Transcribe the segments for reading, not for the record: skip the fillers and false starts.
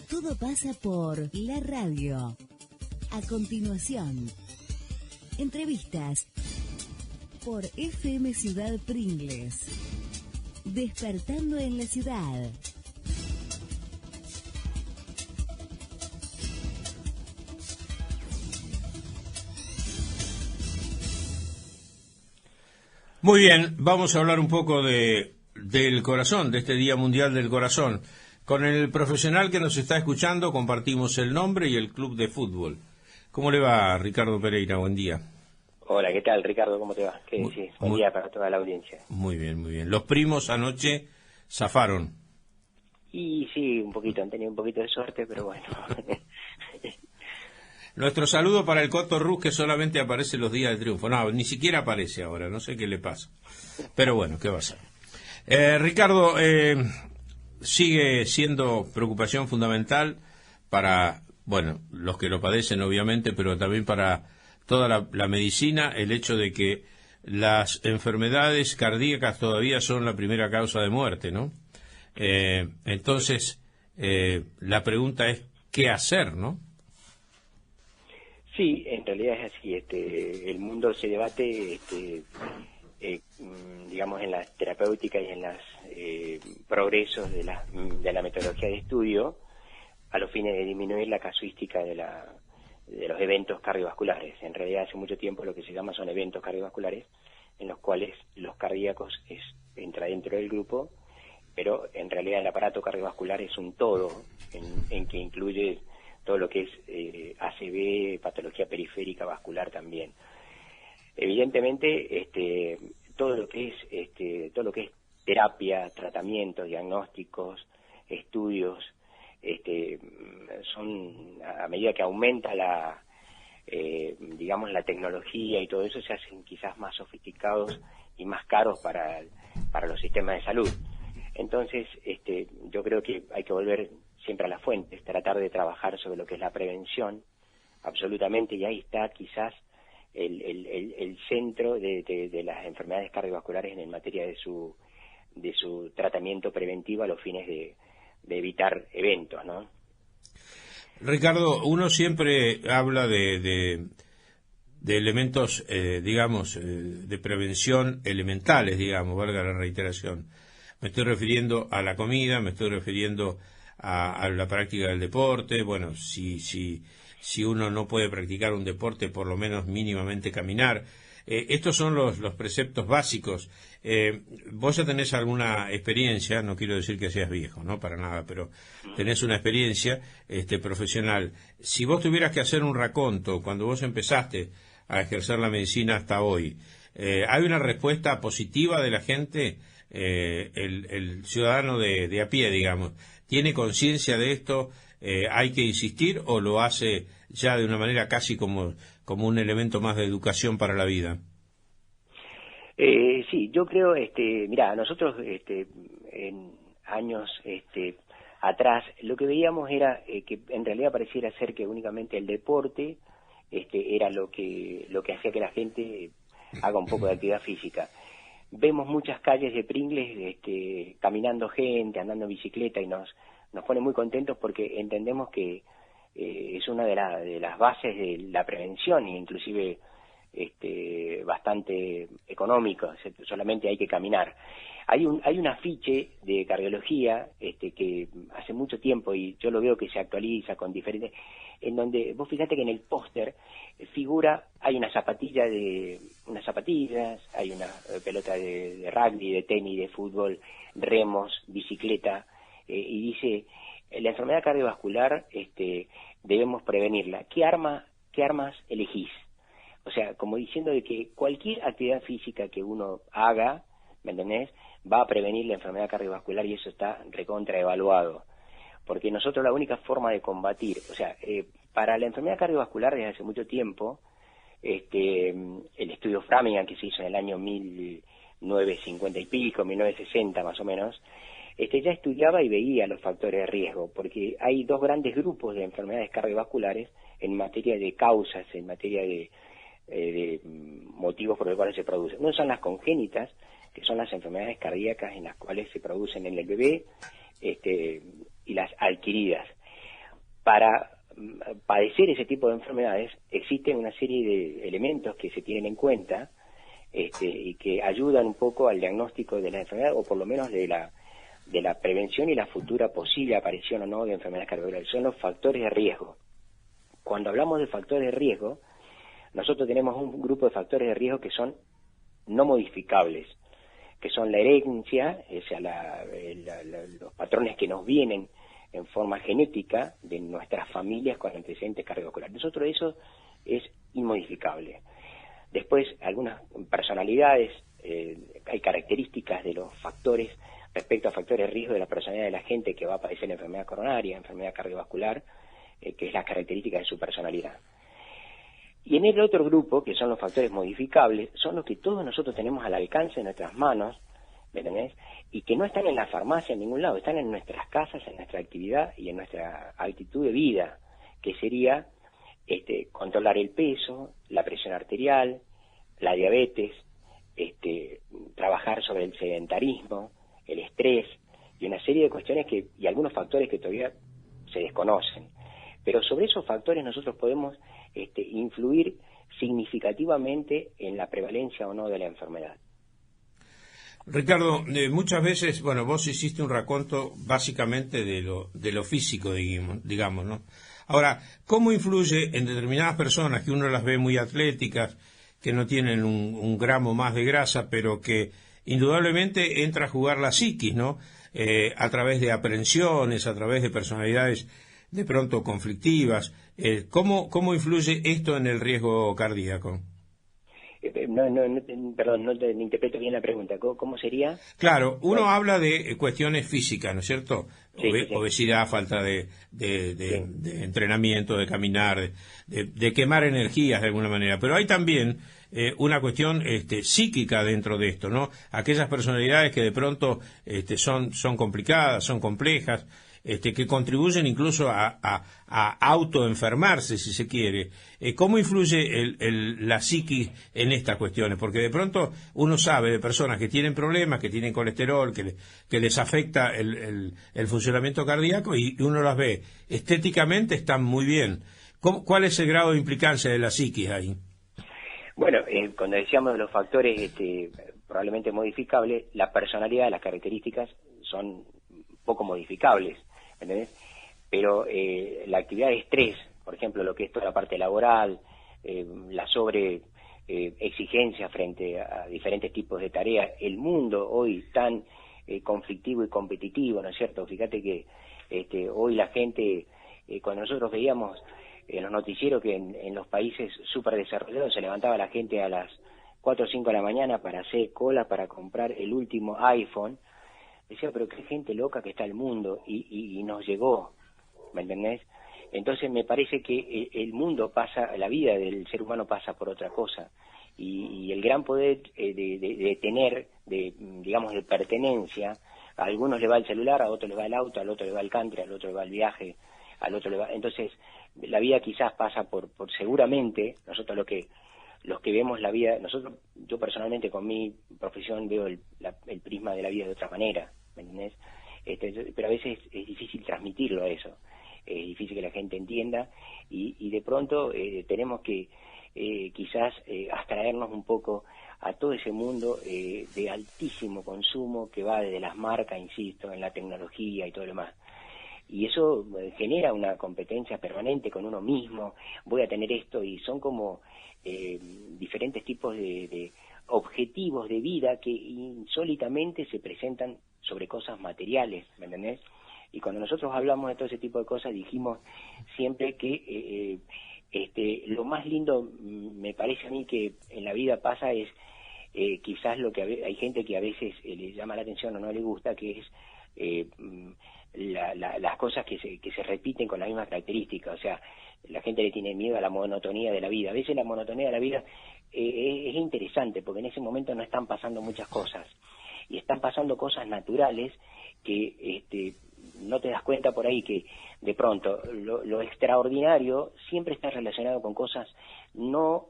Todo pasa por la radio. A continuación, entrevistas por FM Ciudad Pringles. Despertando en la ciudad. Muy bien, vamos a hablar un poco del corazón, de este Día Mundial del Corazón. Con el profesional que nos está escuchando compartimos el nombre y el club de fútbol. ¿Cómo le va, Ricardo Pereira? Buen día. Hola, ¿qué tal, Ricardo? ¿Cómo te va? Buen día para toda la audiencia. Muy bien, muy bien. Los primos anoche zafaron. Y sí, un poquito, han tenido un poquito de suerte, pero bueno. Nuestro saludo para el Coto Ruz, que solamente aparece los días de triunfo. No, ni siquiera aparece ahora, no sé qué le pasa. Pero bueno, ¿qué va a ser? Ricardo, sigue siendo preocupación fundamental para, bueno, los que lo padecen obviamente, pero también para toda la medicina, el hecho de que las enfermedades cardíacas todavía son la primera causa de muerte, ¿no? Entonces, la pregunta es, ¿qué hacer, no? Sí, en realidad es así. El mundo se debate, digamos, en la terapéutica y en los progresos de la metodología de estudio a los fines de disminuir la casuística de los eventos cardiovasculares. En realidad, hace mucho tiempo lo que se llama son eventos cardiovasculares, en los cuales los cardíacos entra dentro del grupo, pero en realidad el aparato cardiovascular es un todo en que incluye todo lo que es ACV, patología periférica vascular también. Evidentemente, todo lo que es terapia, tratamientos, diagnósticos, estudios, son, a medida que aumenta la tecnología y todo eso, se hacen quizás más sofisticados y más caros para los sistemas de salud. Entonces, yo creo que hay que volver siempre a las fuentes, tratar de trabajar sobre lo que es la prevención, absolutamente, y ahí está quizás el centro de las enfermedades cardiovasculares en materia de su tratamiento preventivo a los fines de evitar eventos, ¿no? Ricardo, uno siempre habla de elementos, de prevención elementales, valga la reiteración. Me estoy refiriendo a la comida, me estoy refiriendo a la práctica del deporte. Bueno, si uno no puede practicar un deporte, por lo menos mínimamente caminar. Estos son los preceptos básicos. Vos ya tenés alguna experiencia, no quiero decir que seas viejo, no para nada, pero tenés una experiencia profesional. Si vos tuvieras que hacer un raconto cuando vos empezaste a ejercer la medicina hasta hoy, ¿hay una respuesta positiva de la gente? El ciudadano de a pie, digamos, ¿tiene conciencia de esto? ¿Hay que insistir o lo hace ya de una manera casi como un elemento más de educación para la vida? Sí, yo creo, mirá, nosotros en años atrás lo que veíamos era que en realidad pareciera ser que únicamente el deporte era lo que hacía que la gente haga un poco de actividad física. Vemos muchas calles de Pringles caminando gente, andando en bicicleta, y nos pone muy contentos porque entendemos que es una de las bases de la prevención, e inclusive bastante económico. Solamente hay que caminar. Hay un afiche de cardiología que hace mucho tiempo, y yo lo veo que se actualiza con diferentes, en donde vos fíjate que en el póster figura, hay unas zapatillas, hay una pelota de rugby, de tenis, de fútbol, remos, bicicleta, y dice, la enfermedad cardiovascular debemos prevenirla. ¿Qué armas elegís? O sea, como diciendo de que cualquier actividad física que uno haga, ¿me entendés?, va a prevenir la enfermedad cardiovascular, y eso está recontraevaluado. Porque nosotros la única forma de combatir, o sea, para la enfermedad cardiovascular desde hace mucho tiempo, el estudio Framingham que se hizo en el año 1950 y pico, 1960 más o menos, ya estudiaba y veía los factores de riesgo, porque hay dos grandes grupos de enfermedades cardiovasculares en materia de causas, en materia de motivos por los cuales se producen. Uno son las congénitas, que son las enfermedades cardíacas en las cuales se producen en el bebé, y las adquiridas. para padecer ese tipo de enfermedades existen una serie de elementos que se tienen en cuenta y que ayudan un poco al diagnóstico de la enfermedad, o por lo menos de la prevención y la futura posible aparición o no de enfermedades cardiovasculares. Son los factores de riesgo. Cuando hablamos de factores de riesgo, nosotros tenemos un grupo de factores de riesgo que son no modificables, que son la herencia, o sea, los patrones que nos vienen en forma genética de nuestras familias con antecedentes cardiovasculares. Nosotros eso es inmodificable. Después, algunas personalidades, hay características de los factores respecto a factores de riesgo de la personalidad de la gente que va a padecer enfermedad coronaria, enfermedad cardiovascular, que es la característica de su personalidad. Y en el otro grupo, que son los factores modificables, son los que todos nosotros tenemos al alcance de nuestras manos, ¿me entendés? Y que no están en la farmacia en ningún lado, están en nuestras casas, en nuestra actividad y en nuestra actitud de vida, que sería controlar el peso, la presión arterial, la diabetes, trabajar sobre el sedentarismo, el estrés y una serie de cuestiones y algunos factores que todavía se desconocen. Pero sobre esos factores nosotros podemos influir significativamente en la prevalencia o no de la enfermedad. Ricardo, muchas veces, bueno, vos hiciste un raconto básicamente de lo físico, digamos, ¿no? Ahora, ¿cómo influye en determinadas personas que uno las ve muy atléticas, que no tienen un gramo más de grasa, pero que indudablemente entra a jugar la psiquis, ¿no? A través de aprensiones, a través de personalidades de pronto conflictivas. ¿Cómo influye esto en el riesgo cardíaco? Perdón, no te interpreto bien la pregunta. ¿Cómo sería? Claro, uno habla de cuestiones físicas, ¿no es cierto? Sí, sí. Obesidad, falta de entrenamiento, de caminar, de quemar energías de alguna manera. Pero hay también una cuestión psíquica dentro de esto, ¿no? Aquellas personalidades que de pronto son complicadas, son complejas, que contribuyen incluso a autoenfermarse, si se quiere. ¿Cómo influye la psiquis en estas cuestiones? Porque de pronto uno sabe de personas que tienen problemas, que tienen colesterol, que les afecta el funcionamiento cardíaco, y uno las ve estéticamente, están muy bien. ¿Cuál es el grado de implicancia de la psiquis ahí? Bueno, cuando decíamos de los factores probablemente modificables, la personalidad, las características son poco modificables, ¿entendés? Pero la actividad de estrés, por ejemplo, lo que es toda la parte laboral, la exigencia frente a diferentes tipos de tareas, el mundo hoy tan conflictivo y competitivo, ¿no es cierto? Fíjate que hoy la gente, cuando nosotros veíamos en los noticieros que en los países súper desarrollados se levantaba la gente a las 4 o 5 de la mañana para hacer cola para comprar el último iPhone, decía, pero qué gente loca que está el mundo, y nos llegó, ¿me entendés? Entonces me parece que el mundo pasa, la vida del ser humano pasa por otra cosa, y el gran poder de tener, digamos, de pertenencia, a algunos le va el celular, a otros le va el auto, al otro le va el country, al otro le va el viaje, al otro le va... Entonces la vida quizás pasa por seguramente, nosotros los que vemos la vida, yo personalmente con mi profesión veo el prisma de la vida de otra manera, ¿me entendés? Pero a veces es difícil transmitirlo a eso, es difícil que la gente entienda, y de pronto tenemos que quizás abstraernos un poco a todo ese mundo de altísimo consumo que va desde las marcas, insisto, en la tecnología y todo lo demás. Y eso genera una competencia permanente con uno mismo, voy a tener esto, y son como diferentes tipos de objetivos de vida que insólitamente se presentan sobre cosas materiales, ¿me entendés? Y cuando nosotros hablamos de todo ese tipo de cosas, dijimos siempre que lo más lindo, me parece a mí, que en la vida pasa es quizás lo que hay gente que a veces le llama la atención o no le gusta, que es las cosas que se repiten con las mismas características. O sea, la gente le tiene miedo a la monotonía de la vida. A veces la monotonía de la vida es interesante, porque en ese momento no están pasando muchas cosas, y están pasando cosas naturales que no te das cuenta por ahí, que de pronto lo extraordinario siempre está relacionado con cosas no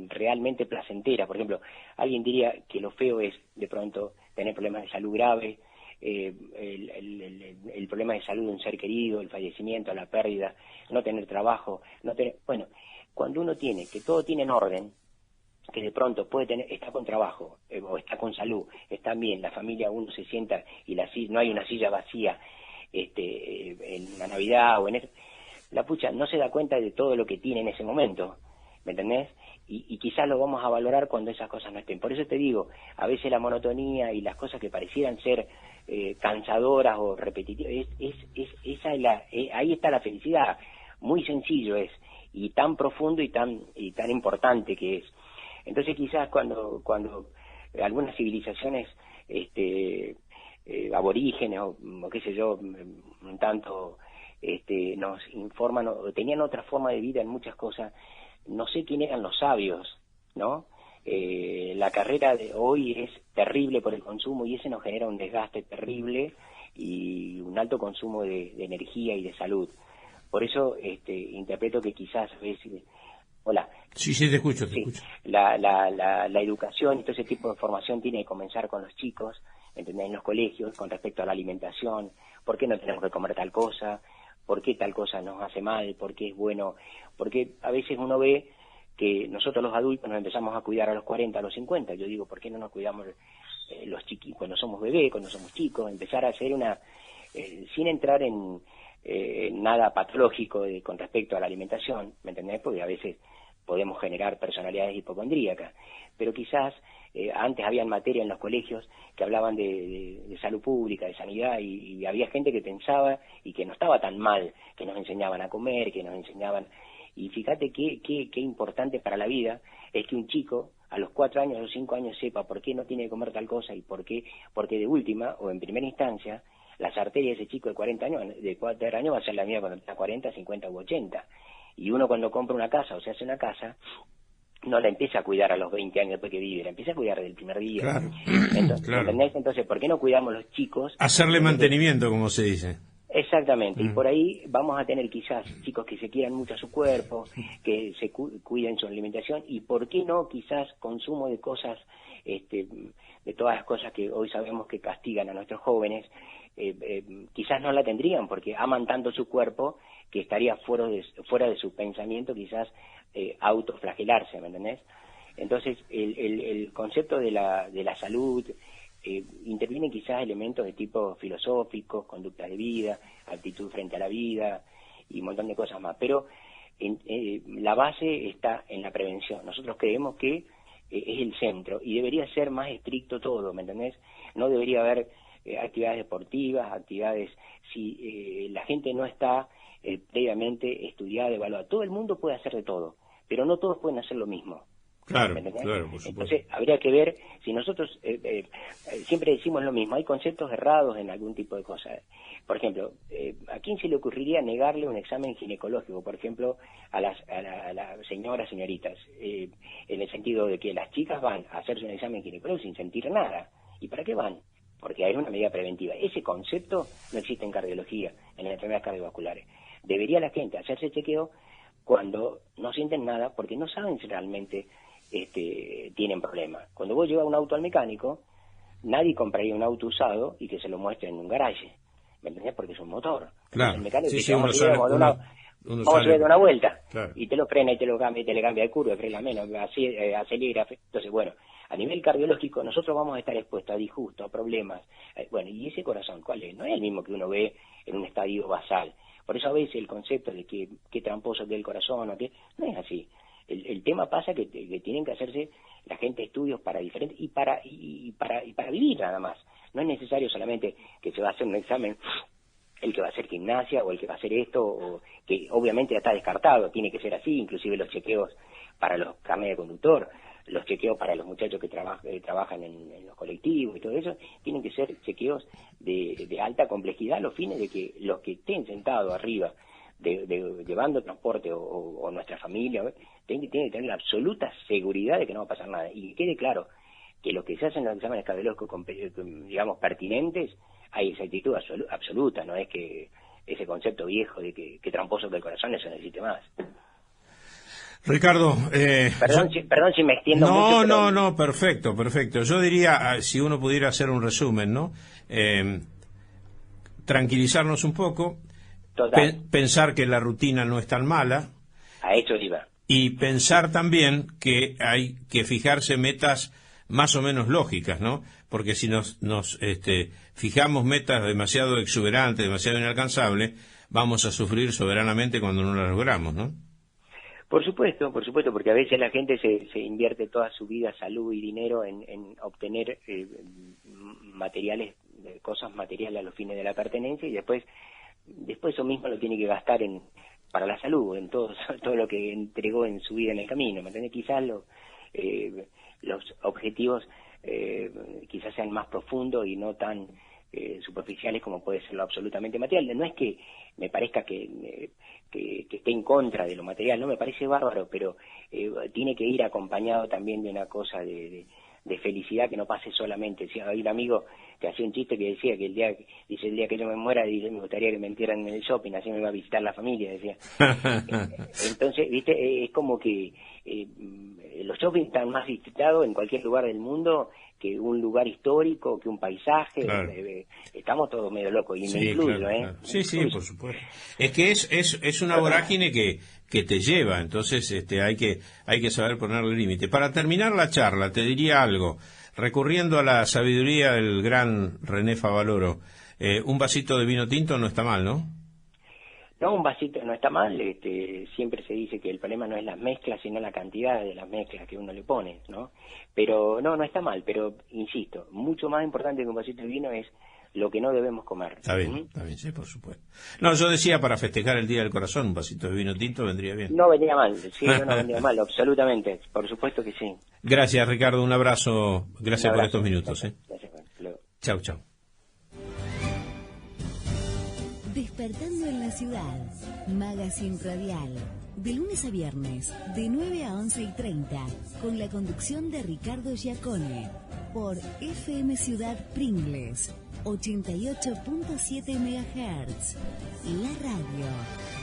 realmente placenteras. Por ejemplo, alguien diría que lo feo es de pronto tener problemas de salud grave, el problema de salud de un ser querido, el fallecimiento, la pérdida, no tener trabajo, bueno, cuando uno tiene, que todo tiene en orden, que de pronto está con trabajo, o está con salud, está bien, la familia, uno se sienta y no hay una silla vacía en la Navidad o en eso, la pucha no se da cuenta de todo lo que tiene en ese momento, ¿me entendés? Y quizás lo vamos a valorar cuando esas cosas no estén. Por eso te digo, a veces la monotonía y las cosas que parecieran ser cansadoras o repetitivas, ahí está la felicidad. Muy sencillo es, y tan profundo y tan importante que es. Entonces quizás cuando algunas civilizaciones aborígenes o qué sé yo, un tanto nos informan o tenían otra forma de vida en muchas cosas, no sé quién eran los sabios, ¿no? La carrera de hoy es terrible por el consumo y ese nos genera un desgaste terrible y un alto consumo de energía y de salud. Por eso interpreto que quizás a veces... Hola. Sí, te escucho. La educación y todo ese tipo de formación tiene que comenzar con los chicos, ¿entendés? En los colegios, con respecto a la alimentación, por qué no tenemos que comer tal cosa, por qué tal cosa nos hace mal, por qué es bueno, porque a veces uno ve que nosotros los adultos nos empezamos a cuidar a los 40, a los 50, yo digo, ¿por qué no nos cuidamos los chiquis cuando somos bebés, cuando somos chicos? Empezar a hacer sin entrar en nada patológico con respecto a la alimentación, ¿me entendés? Porque a veces podemos generar personalidades hipocondríacas, pero quizás antes había materia en los colegios que hablaban de salud pública, de sanidad, y había gente que pensaba y que no estaba tan mal, que nos enseñaban a comer, que nos enseñaban, y fíjate qué importante para la vida es que un chico a los 4 años, a los 5 años sepa por qué no tiene que comer tal cosa y porque de última o en primera instancia las arterias de ese chico de 40 años, de 4 años va a ser la mía cuando tenga 40, 50 u 80. Y uno cuando compra una casa o se hace una casa, no la empieza a cuidar a los 20 años después que vive, la empieza a cuidar del primer día. Claro. Entonces, claro. ¿entendés? Entonces, ¿por qué no cuidamos los chicos? Hacerle mantenimiento, como se dice. Exactamente, y por ahí vamos a tener quizás chicos que se quieran mucho a su cuerpo, que se cuiden su alimentación, y por qué no quizás consumo de cosas, de todas las cosas que hoy sabemos que castigan a nuestros jóvenes, quizás no la tendrían porque aman tanto su cuerpo que estaría fuera de su pensamiento quizás autoflagelarse, ¿me entendés? Entonces el concepto de la salud intervienen quizás elementos de tipo filosófico, conductas de vida, actitud frente a la vida y un montón de cosas más, pero la base está en la prevención. Nosotros creemos que es el centro y debería ser más estricto todo, ¿me entendés? No debería haber actividades deportivas, si la gente no está previamente estudiada, evaluada. Todo el mundo puede hacer de todo, pero no todos pueden hacer lo mismo. Claro, claro, por supuesto. Entonces habría que ver si nosotros siempre decimos lo mismo, hay conceptos errados en algún tipo de cosas. Por ejemplo, ¿a quién se le ocurriría negarle un examen ginecológico, por ejemplo, a las señoritas? En el sentido de que las chicas van a hacerse un examen ginecológico sin sentir nada. ¿Y para qué van? Porque hay una medida preventiva. Ese concepto no existe en cardiología, en las enfermedades cardiovasculares. Debería la gente hacerse chequeo cuando no sienten nada, porque no saben si realmente tienen problemas. Cuando vos llevas un auto al mecánico, nadie compraría un auto usado y que se lo muestre en un garaje, ¿me entendés? Porque es un motor. Claro. El mecánico Sí, dice, vamos a sale de una vuelta, claro. y te lo frena y te lo cambia, y te le cambia de curva, frena menos, acelera. Entonces, bueno, a nivel cardiológico nosotros vamos a estar expuestos a disgustos, a problemas. Bueno, y ese corazón, ¿cuál es? No es el mismo que uno ve en un estadio basal. Por eso a veces el concepto de que tramposo es del corazón, no es así. El tema pasa que tienen que hacerse la gente estudios para diferentes y para vivir nada más. No es necesario solamente que se va a hacer un examen el que va a hacer gimnasia o el que va a hacer esto, o que obviamente ya está descartado, tiene que ser así, inclusive los chequeos para los carnets de conductor, los chequeos para los muchachos que trabajan en los colectivos y todo eso, tienen que ser chequeos de alta complejidad a los fines de que los que estén sentados arriba llevando transporte o nuestra familia, tienen que tener la absoluta seguridad de que no va a pasar nada. Y que quede claro que lo que se hacen en los exámenes cardiológicos, digamos, pertinentes, hay exactitud absoluta, no es que ese concepto viejo de que tramposo del corazón, eso no existe más. Ricardo, perdón si me extiendo mucho. No, perfecto. Yo diría, si uno pudiera hacer un resumen, ¿no? tranquilizarnos un poco, pensar que la rutina no es tan mala. A eso iba. Y pensar también que hay que fijarse metas más o menos lógicas, ¿no? Porque si nos fijamos metas demasiado exuberantes, demasiado inalcanzables, vamos a sufrir soberanamente cuando no las logramos, ¿no? Por supuesto, porque a veces la gente se invierte toda su vida, salud y dinero en obtener materiales, cosas materiales a los fines de la pertenencia, y después eso mismo lo tiene que gastar para la salud, en todo lo que entregó en su vida en el camino, ¿me entiendes? Quizás los objetivos quizás sean más profundos y no tan superficiales como puede ser lo absolutamente material. No es que me parezca que esté en contra de lo material, no, me parece bárbaro, pero tiene que ir acompañado también de una cosa de felicidad que no pase solamente. Si hay un amigo que hacía un chiste que decía que el día que yo me muera, dice, me gustaría que me entierren en el shopping, así me va a visitar la familia, decía. Entonces, viste, es como que los shoppings están más visitados en cualquier lugar del mundo que un lugar histórico, que un paisaje. Claro. Estamos todos medio locos, y sí, me incluyo, claro, claro. Sí, por supuesto. Es que es una vorágine que te lleva, entonces hay que saber ponerle límite. Para terminar la charla, te diría algo, recurriendo a la sabiduría del gran René Favaloro, un vasito de vino tinto no está mal, ¿no? No, un vasito no está mal. Siempre se dice que el problema no es las mezclas, sino la cantidad de las mezclas que uno le pone, ¿no? Pero no está mal, pero insisto, mucho más importante que un vasito de vino es lo que no debemos comer. Está bien, sí, por supuesto. No, yo decía, para festejar el Día del Corazón, un vasito de vino tinto vendría bien. No vendría mal, sí, no vendría mal, absolutamente, por supuesto que sí. Gracias, Ricardo, un abrazo, gracias por estos minutos. Gracias, luego. Chau. Despertando en la ciudad, Magazine Radial, de lunes a viernes, de 9 a 11:30, con la conducción de Ricardo Giacone, por FM Ciudad Pringles, 88.7 MHz, la radio.